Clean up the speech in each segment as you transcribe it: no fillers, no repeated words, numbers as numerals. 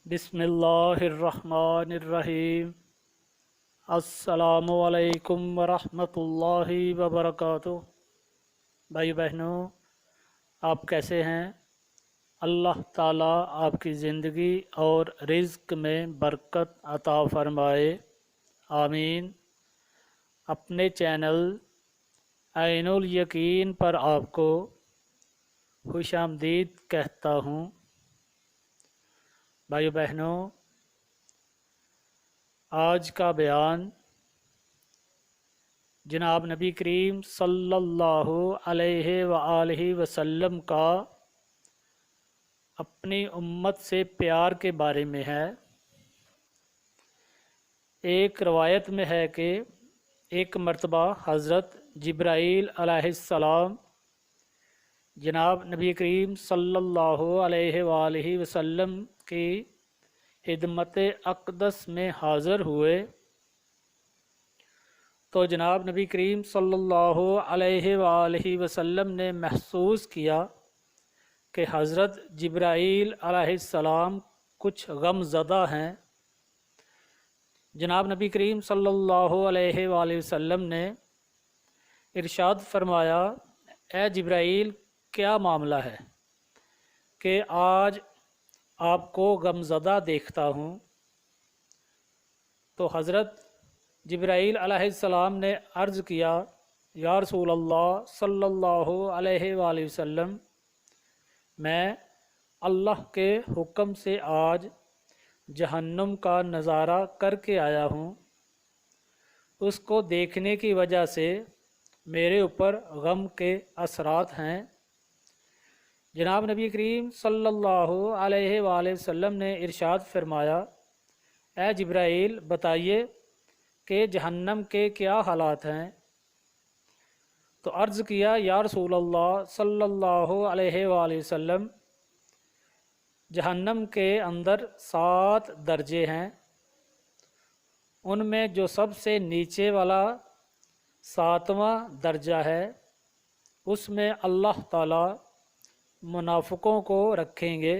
बिस्मिल्लाहिर्रहमानिर्रहीम। अस्सलामु अलैकुम वरहमतुल्लाहि वबरकातुह। भाई बहनों, आप कैसे हैं? अल्लाह ताला आपकी ज़िंदगी और रिज़्क में बरकत अता फ़रमाए, आमीन। अपने चैनल ऐनुल यकीन पर आपको खुशामदीद कहता हूँ। भाई बहनों, आज का बयान जनाब नबी करीम सल्लल्लाहु अलैहि वआलिहि वसल्लम का अपनी उम्मत से प्यार के बारे में है। एक रवायत में है कि एक मर्तबा हज़रत जिब्राईल अलैहिस्सलाम जनाब नबी करीम सल्लल्लाहु अलैहि वआलिहि वसल्लम की खिदमत अक़दस में हाज़िर हुए तो जनाब नबी करीम सल्लल्लाहु अलैहि वआलिहि वसल्लम ने महसूस किया कि हज़रत जिब्राईल अलैहिस्सलाम कुछ गमज़दा हैं। जनाब नबी करीम सल्लल्लाहु अलैहि वसल्लम ने इरशाद फरमाया, ए जिब्राईल, क्या मामला है कि आज आपको गमज़दा देखता हूँ? तो हज़रत जिब्राईल अलैहिस्सलाम ने अर्ज़ किया, या रसूल अल्लाह सल्लल्लाहु अलैहि वसल्लम, मैं अल्लाह के हुक्म से आज जहन्नुम का नज़ारा करके आया हूँ। उसको देखने की वजह से मेरे ऊपर गम के असरात हैं। जनाब नबी करीम सल्लल्लाहु अलैहि वसल्लम ने इरशाद फरमाया, ए जिब्राईल, बताइए कि जहन्नम के क्या हालात हैं? तो अर्ज़ किया, या रसूल अल्लाह सल्लल्लाहु अलैहि वसल्लम, जहन्नम के अंदर 7 दर्जे हैं। उनमें जो सबसे नीचे वाला 7वां दर्जा है, उसमें अल्लाह ताला मुनाफिकों को रखेंगे।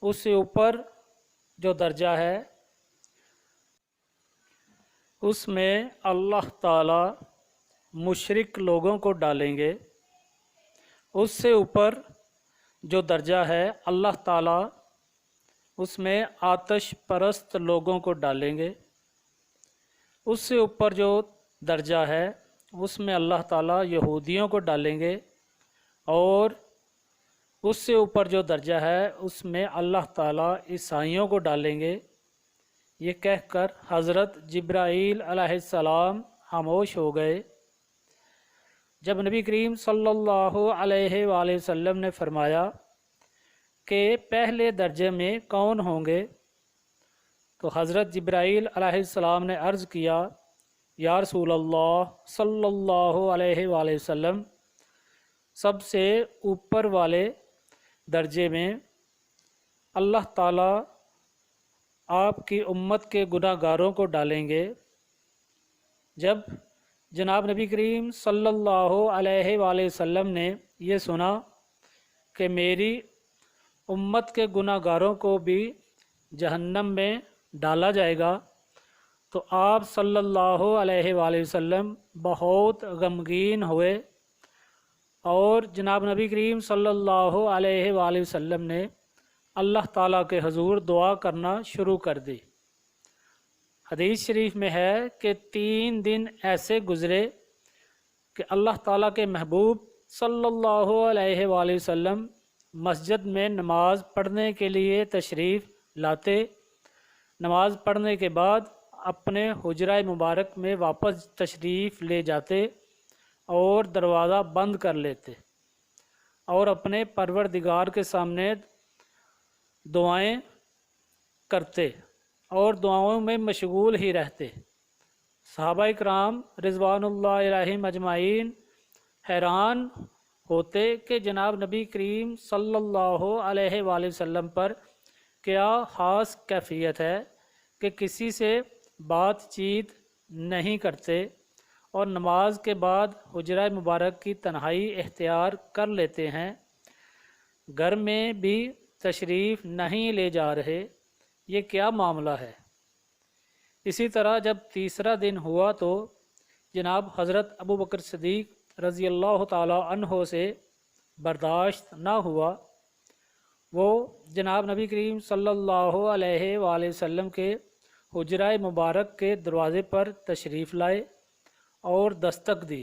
उससे ऊपर जो दर्जा है, उसमें अल्लाह ताला मुशरिक लोगों को डालेंगे। उससे ऊपर जो दर्जा है, अल्लाह ताला उसमें आतिश परस्त लोगों को डालेंगे। उससे ऊपर जो दर्जा है, उसमें अल्लाह ताला यहूदियों को डालेंगे। और उससे ऊपर जो दर्जा है, उसमें अल्लाह ताला ईसाइयों को डालेंगे। ये कहकर हज़रत जिब्राईल अलैहिस्सलाम खामोश हो गए। जब नबी करीम सल्लल्लाहु अलैहि वसल्लम ने फरमाया कि पहले दर्जे में कौन होंगे, तो हज़रत जिब्राईल अलैहिस्सलाम ने अर्ज़ किया, या रसूल अल्लाह सल्लल्लाहु अलैहि वसल्लम, सबसे ऊपर वाले दर्जे में अल्लाह ताला आपकी उम्मत के गुनाहगारों को डालेंगे। जब जनाब नबी करीम सल्लल्लाहु अलैहि वसल्लम ने ये सुना कि मेरी उम्मत के गुनाहगारों को भी जहन्नम में डाला जाएगा, तो आप सल्लल्लाहु अलैहि वसल्लम बहुत गमगीन हुए और जनाब नबी करीम सल्लल्लाहु अलैहि वसल्लम ने अल्लाह ताला के हुजूर दुआ करना शुरू कर दी। हदीस शरीफ में है कि 3 दिन ऐसे गुज़रे कि अल्लाह ताला के महबूब सल्लल्लाहु अलैहि वसल्लम मस्जिद में नमाज़ पढ़ने के लिए तशरीफ़ लाते। नमाज़ पढ़ने के बाद अपने हुजरा मुबारक में वापस तशरीफ़ ले जाते और दरवाज़ा बंद कर लेते और अपने परवरदिगार के सामने दुआएं करते और दुआओं में मशगूल ही रहते। सहाबा इकराम रिज़वानुल्लाह अलैहिम अजमाइन हैरान होते कि जनाब नबी करीम सल्लल्लाहु अलैहि वसल्लम पर क्या ख़ास कैफियत है कि किसी से बातचीत नहीं करते और नमाज के बाद हुजरा मुबारक की तन्हाई इख्तियार कर लेते हैं। घर में भी तशरीफ़ नहीं ले जा रहे, ये क्या मामला है। इसी तरह जब तीसरा दिन हुआ तो जनाब हज़रत अबू बकर सिद्दीक़ रज़ी अल्लाह ताला अन्हो से बर्दाश्त ना हुआ। वो जनाब नबी करीम सल्लल्लाहु अलैहि वसल्लम के हुजरा मुबारक के दरवाज़े पर तशरीफ़ लाए और दस्तक दी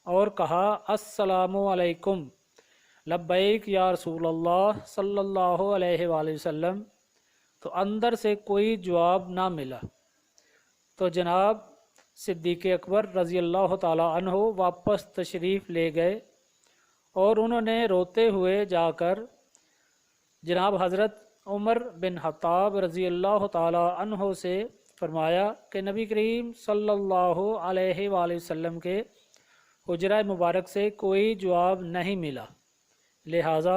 और कहा, अस्सलामु अलैकुम, लब्बैक या रसूल अल्लाह सल्लल्लाहु अलैहि वसल्लम। तो अंदर से कोई जवाब ना मिला। तो जनाब सिद्दीक़ अकबर रज़ी अल्लाह ताला अन्हो वापस तशरीफ़ ले गए और उन्होंने रोते हुए जाकर जनाब हज़रत उमर बिन खत्ताब रज़ी अल्लाह ताला अन्हो से फरमाया कि नबी करीम सल्लल्लाहु अलैहि वसल्लम के हुजरा मुबारक से कोई जवाब नहीं मिला, लिहाजा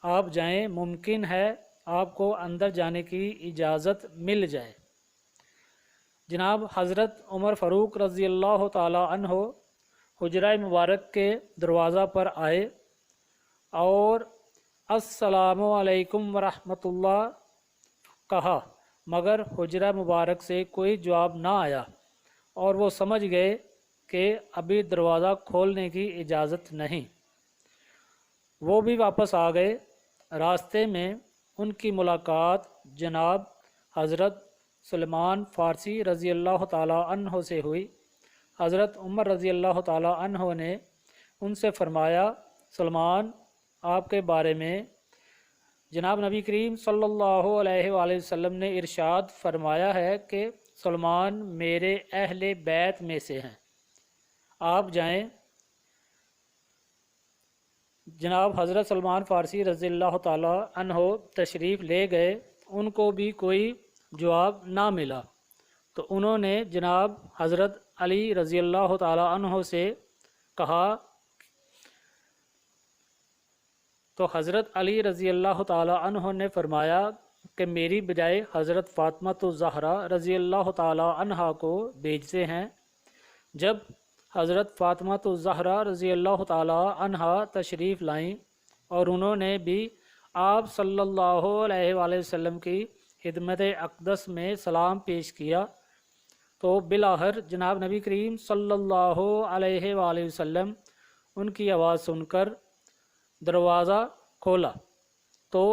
आप जाएं, मुमकिन है आपको अंदर जाने की इजाज़त मिल जाए। जनाब हज़रत उमर फ़ारूक रज़ी अल्लाह ताला अन्हो हुजरा मुबारक के दरवाज़ा पर आए और अस्सलामु अलैकुम वरहमतुल्लाह कहा, मगर हुजरा मुबारक से कोई जवाब ना आया और वो समझ गए कि अभी दरवाज़ा खोलने की इजाज़त नहीं। वो भी वापस आ गए। रास्ते में उनकी मुलाकात जनाब हज़रत सलमान फ़ारसी रज़ी अल्लाह ताला अन्हो से हुई। हज़रत उमर रज़ी अल्लाह ताला अन्हो ने उनसे फ़रमाया, सलमान, आपके बारे में जनाब नबी करीम सल्लल्लाहु अलैहि वसल्लम ने इरशाद फरमाया है कि सलमान मेरे अहले बैत में से हैं, आप जाएं। जनाब हज़रत सलमान फ़ारसी रज़ी अल्लाह ताला अन्हो तशरीफ़ ले गए। उनको भी कोई जवाब ना मिला तो उन्होंने जनाब हज़रत अली रज़ी अल्लाह ताला अन्हो से कहा, तो हज़रत अली रज़ी अल्लाह ताला अन्हो ने फ़रमाया कि मेरी बजाय हज़रत फ़ातिमा तो ज़हरा रज़ी अल्लाह ताला अन्हा को भेजते हैं। जब हज़रत फ़ातिमा तो ज़हरा रज़ी अल्लाह ताला अन्हा तशरीफ़ लाईं और उन्होंने भी आप सल्लल्लाहु अलैहि वसल्लम की खिदमत अक़दस में सलाम पेश किया तो बिलाखिर जनाब नबी करीम सल्लल्लाहु अलैहि वसल्लम उनकी आवाज़ सुनकर दरवाज़ा खोला तो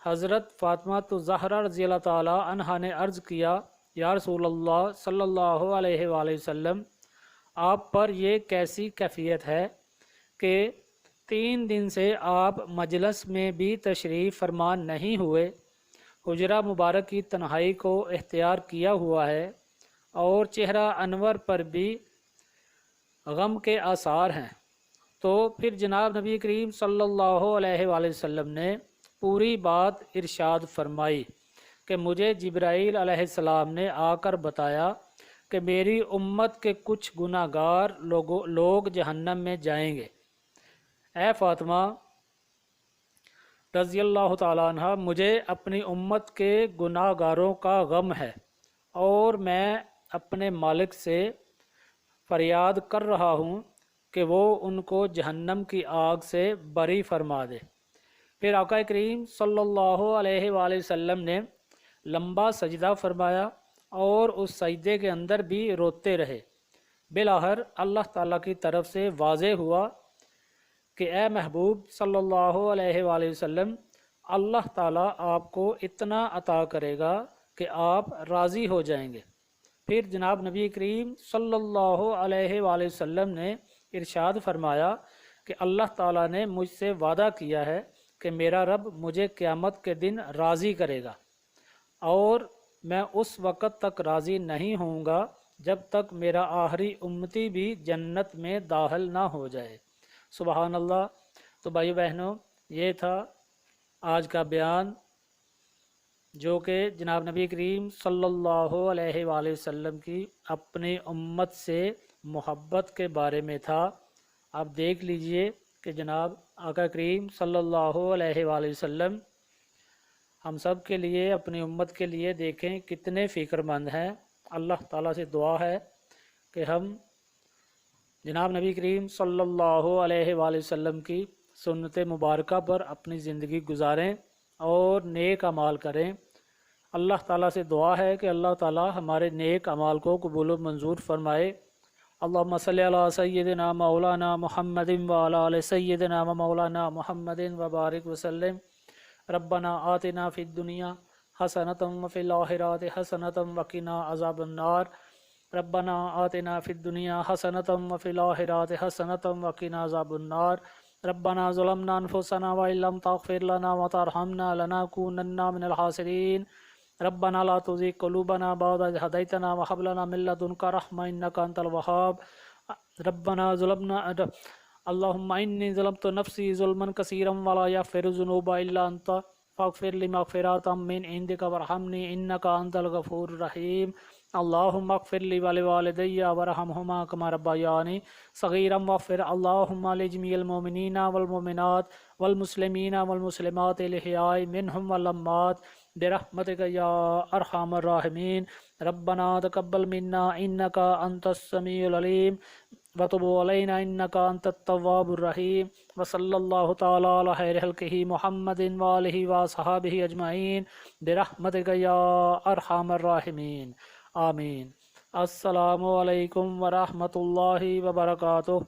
हज़रत फ़ातिमा तो ज़हरा रज़ी अल्लाह ताला अन्हा ने अर्ज़ किया, या रसूल अल्लाह सल्लल्लाहु अलैहि वसल्लम, आप पर ये कैसी कैफियत है कि 3 दिन से आप मजलिस में भी तशरीफ़ फरमान नहीं हुए, हुजरा मुबारक की तन्हाई को इख्तियार किया हुआ है और चेहरा अनवर पर भी गम के आसार हैं। तो फिर जनाब नबी करीम सल्लल्लाहु अलैहि वसल्लम ने पूरी बात इरशाद फरमाई कि मुझे जिब्राईल अलैहिस्सलाम ने आकर बताया कि मेरी उम्मत के कुछ गुनाहगार लोग जहन्नम में जाएंगे। ऐ फ़ातिमा रज़ी अल्लाह ताला अन्हा, मुझे अपनी उम्मत के गुनाहगारों का गम है और मैं अपने मालिक से फरियाद कर रहा हूँ कि वो उनको जहन्नम की आग से बरी फरमा दे। फिर आका करीम सल्लल्लाहु अलैहि वसल्लम ने लंबा सजदा फरमाया और उस सजदे के अंदर भी रोते रहे। बिलाखिर अल्लाह ताला की तरफ से वाज़े हुआ कि ए महबूब सल्लल्लाहु अलैहि वसल्लम, अल्लाह ताला आपको इतना अता करेगा कि आप राज़ी हो जाएंगे। फिर जनाब नबी करीम सल्लल्लाहु अलैहि वसल्लम ने इरशाद फरमाया कि अल्लाह ताला ने मुझसे वादा किया है कि मेरा रब मुझे क़यामत के दिन राज़ी करेगा और मैं उस वक़्त तक राज़ी नहीं होऊंगा जब तक मेरा आखिरी उम्मती भी जन्नत में दाखिल ना हो जाए। सुबहान अल्लाह। तो भाई बहनों, ये था आज का बयान जो कि जनाब नबी करीम सल्लल्लाहु अलैहि वसल्लम की अपनी उम्मत से मोहब्बत के बारे में था। आप देख लीजिए कि जनाब आका करीम सल्लल्लाहु अलैहि वसल्लम हम सब के लिए, अपनी उम्मत के लिए देखें कितने फ़िक्रमंद हैं। अल्लाह ताला से दुआ है कि हम जनाब नबी करीम सल्लल्लाहु अलैहि वसल्लम की सुन्नत मुबारका पर अपनी ज़िंदगी गुजारें اور نیک اعمال کریں۔ اللہ تعالیٰ سے دعا ہے کہ اللہ تعالیٰ ہمارے نیک اعمال کو قبول و منظور فرمائے۔ اللہم صلی علی سیدنا مولانا محمد وعلی آل سیدنا مولانا محمد وبارک وسلم۔ ربنا آتنا فی الدنیا حسنۃ وفی الآخرۃ حسنۃ وقنا عذاب النار۔ ربنا آتنا فی الدنیا حسنۃ وفی الآخرۃ حسنۃ وقنا عذاب النار۔ ربنا ظلمنا انفسنا وإن لم تغفر لنا وترحمنا لنكونن من الخاسرین۔ ربنا لا تزغ قلوبنا بعد إذ هديتنا وهب لنا من لدنك رحمة إنك أنت الوهاب۔ ربنا ظلمنا اللهم إني ظلمت نفسي ظلما كثيرا ولا يغفر الذنوب إلا أنت فاغفر لي مغفرة من عندك وارحمني إنك أنت الغفور الرحيم۔ اللهم اغفر لي ولوالدي وارحمهما كما ربياني صغيرا واغفر اللهم لجميع المؤمنين والمؤمنات والمسلمين والمسلمات الأحياء منهم والأموات برحمتك يا أرحم الراحمين۔ ربنا تقبل منا إنك أنت السميع العليم وتب علينا إنك أنت التواب الرحيم۔ وصلى الله تعالى على خير خلقه محمد وآله وصحبه أجمعين برحمتك يا أرحم الراحمين آمين۔ السلام علیکم ورحمۃ اللہ وبرکاتہ۔